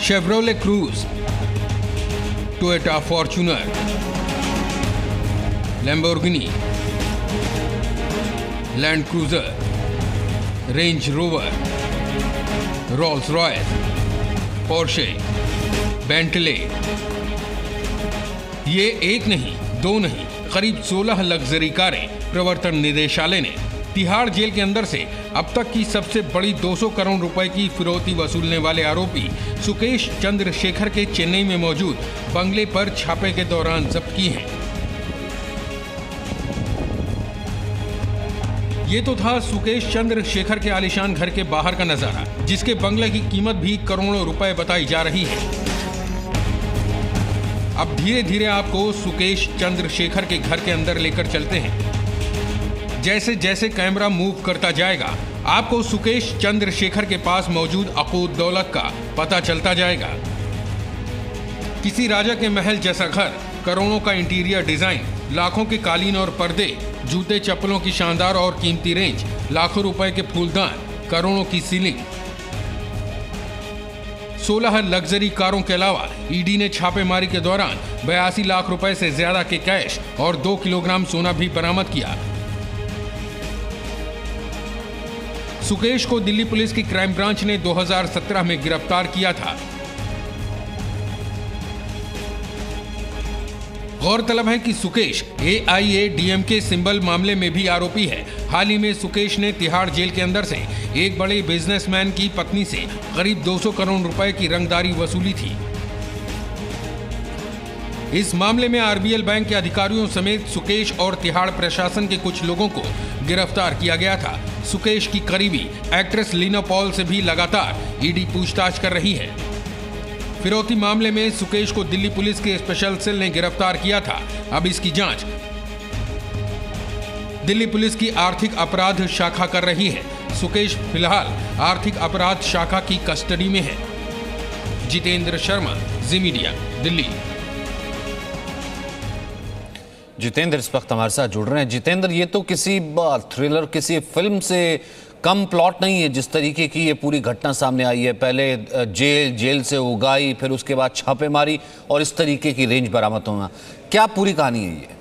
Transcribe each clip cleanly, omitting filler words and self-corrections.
Chevrolet cruise, Toyota Fortuner, Lamborghini, land cruiser, range rover, Rolls Royce, Porsche, Bentley. ये एक नहीं, दो नहीं, करीब 16 लग्जरी कारें प्रवर्तन निदेशालय ने तिहाड़ जेल के अंदर से अब तक की सबसे बड़ी 200 करोड़ रुपए की फिरौती वसूलने वाले आरोपी सुकेश चंद्रशेखर के चेन्नई में मौजूद बंगले पर छापे के दौरान जब्त की हैं। ये तो था सुकेश चंद्रशेखर के आलीशान घर के बाहर का नजारा, जिसके बंगले की कीमत भी करोड़ों रुपए बताई जा रही है। अब धीरे धीरे आपको सुकेश चंद्रशेखर के घर के अंदर लेकर चलते हैं। जैसे जैसे कैमरा मूव करता जाएगा, आपको सुकेश चंद्रशेखर के पास मौजूद अकूत दौलत का पता चलता जाएगा। किसी राजा के महल जैसा घर, करोड़ों का इंटीरियर डिजाइन, लाखों के कालीन और पर्दे, जूते चप्पलों की शानदार और कीमती रेंज, लाखों रुपए के फूलदान, करोड़ों की सीलिंग, 16 लग्जरी कारों के अलावा ईडी ने छापेमारी के दौरान 82 लाख रुपए से ज्यादा के कैश और 2 किलोग्राम सोना भी बरामद किया। सुकेश को दिल्ली पुलिस की क्राइम ब्रांच ने 2017 में गिरफ्तार किया था। गौरतलब है कि सुकेश AIADMK सिंबल मामले में भी आरोपी है। हाल ही में सुकेश ने तिहाड़ जेल के अंदर से एक बड़े बिजनेसमैन की पत्नी से करीब 200 करोड़ रुपए की रंगदारी वसूली थी। इस मामले में RBL बैंक के अधिकारियों समेत सुकेश और तिहाड़ प्रशासन के कुछ लोगों को गिरफ्तार किया गया था। सुकेश की करीबी एक्ट्रेस लीना पॉल से भी लगातार ईडी पूछताछ कर रही है। फिरौती मामले में सुकेश को दिल्ली पुलिस के स्पेशल सेल ने गिरफ्तार किया था। अब इसकी जांच दिल्ली पुलिस की आर्थिक अपराध शाखा कर रही है। सुकेश फिलहाल आर्थिक अपराध शाखा की कस्टडी में है। जितेंद्र शर्मा, जी मीडिया, दिल्ली। जितेंद्र इस वक्त हमारे साथ जुड़ रहे हैं। जितेंद्र, ये तो किसी थ्रिलर, किसी फिल्म से कम प्लॉट नहीं है जिस तरीके की ये पूरी घटना सामने आई है। पहले जेल से उगाई, फिर उसके बाद छापेमारी और इस तरीके की रेंज बरामद होना। क्या पूरी कहानी है ये?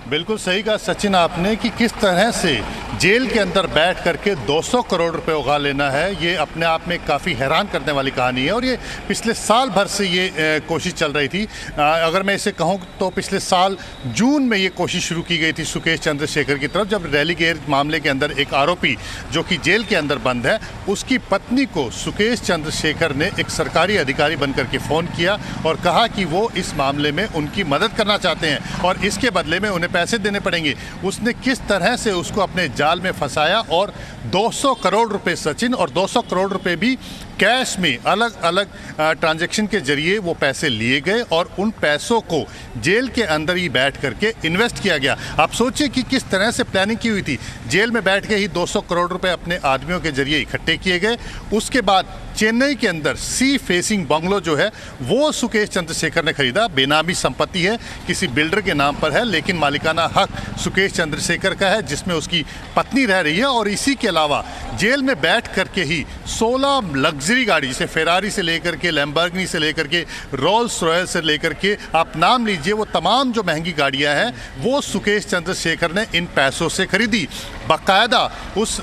बिल्कुल सही कहा सचिन आपने कि किस तरह से जेल के अंदर बैठ करके 200 करोड़ रुपए उगा लेना है, ये अपने आप में काफ़ी हैरान करने वाली कहानी है। और ये पिछले साल भर से ये कोशिश चल रही थी। अगर मैं इसे कहूँ तो पिछले साल जून में ये कोशिश शुरू की गई थी सुकेश चंद्रशेखर की तरफ, जब रेलीगेयर मामले के अंदर एक आरोपी जो कि जेल के अंदर बंद है, उसकी पत्नी को सुकेश चंद्रशेखर ने एक सरकारी अधिकारी बनकर के फ़ोन किया और कहा कि वो इस मामले में उनकी मदद करना चाहते हैं और इसके बदले में उन्हें पैसे देने पड़ेंगे। उसने किस तरह से उसको अपने जाल में फंसाया और 200 करोड़ रुपए सचिन, और 200 करोड़ रुपए भी कैश में अलग अलग ट्रांजैक्शन के जरिए वो पैसे लिए गए और उन पैसों को जेल के अंदर ही बैठ करके इन्वेस्ट किया गया। आप सोचिए कि किस तरह से प्लानिंग की हुई थी। जेल में बैठ के ही 200 करोड़ रुपए अपने आदमियों के जरिए इकट्ठे किए गए। उसके बाद चेन्नई के अंदर सी फेसिंग बंगलो जो है वो सुकेश चंद्रशेखर ने खरीदा। बेनामी संपत्ति है, किसी बिल्डर के नाम पर है, लेकिन मालिकाना हक सुकेश चंद्रशेखर का है, जिसमें उसकी पत्नी रह रही है। और इसी के अलावा जेल में बैठ करके ही 16 लग्जरी गाड़ी, जैसे फेरारी से लेकर के, लैम्बोर्गिनी से लेकर के, रोल्स रॉयस से लेकर के, आप नाम लीजिए, वो तमाम जो महंगी गाड़ियां हैं वो सुकेश चंद्रशेखर ने इन पैसों से खरीदी। बाकायदा उस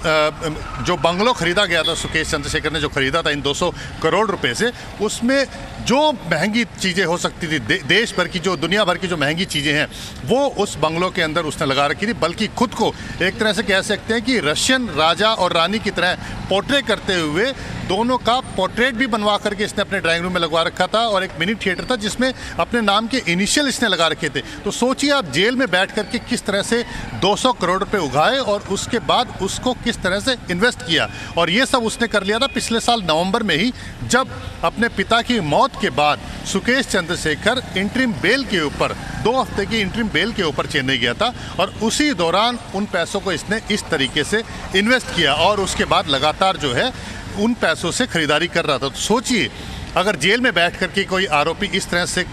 जो बंगलो खरीदा गया था, सुकेश चंद्रशेखर ने जो खरीदा था इन 200 करोड़ रुपए से, उसमें जो महंगी चीज़ें हो सकती थी, देश भर की, जो दुनिया भर की जो महंगी चीज़ें हैं, वो उस बंगलो के अंदर उसने लगा रखी थी। बल्कि खुद को एक तरह से कह सकते हैं कि रशियन राजा और रानी की तरह पोर्ट्रेट करते हुए दोनों का पोर्ट्रेट भी बनवा करके इसने अपने ड्राइंग रूम में लगवा रखा था। और एक मिनी थिएटर था जिसमें अपने नाम के इनिशियल इसने लगा रखे थे। तो सोचिए आप जेल में बैठ करके किस तरह से 200 करोड़ रुपए उगाए और उसके बाद उसको किस तरह से इन्वेस्ट किया। और ये सब उसने कर लिया था पिछले साल नवंबर में ही, जब अपने पिता की मौत के बाद सुकेश चंद्रशेखर इंटरिम बेल के ऊपर, 2 हफ्ते की इंटरिम बेल के ऊपर चेन्नई गया था और उसी दौरान उन पैसों को इसने इस तरीके से इन्वेस्ट किया और उसके बाद लगातार जो है उन पैसों से खरीदारी कर रहा था। तो सोचिए अगर जेल में बैठ करके कोई आरोपी इस तरह से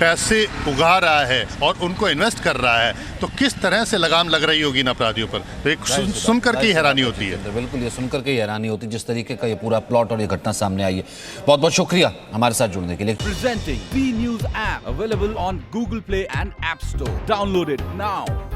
पैसे उगा रहा है और उनको इन्वेस्ट कर रहा है तो किस तरह से लगाम लग रही होगी इन अपराधियों पर। तो एक सुनकर के हैरानी होती है। बिल्कुल, ये सुनकर के हैरानी होती है जिस तरीके का ये पूरा प्लॉट और ये घटना सामने आई है। बहुत बहुत शुक्रिया हमारे साथ जुड़ने के लिए। Presenting B News app available on Google Play and App Store. Download it now.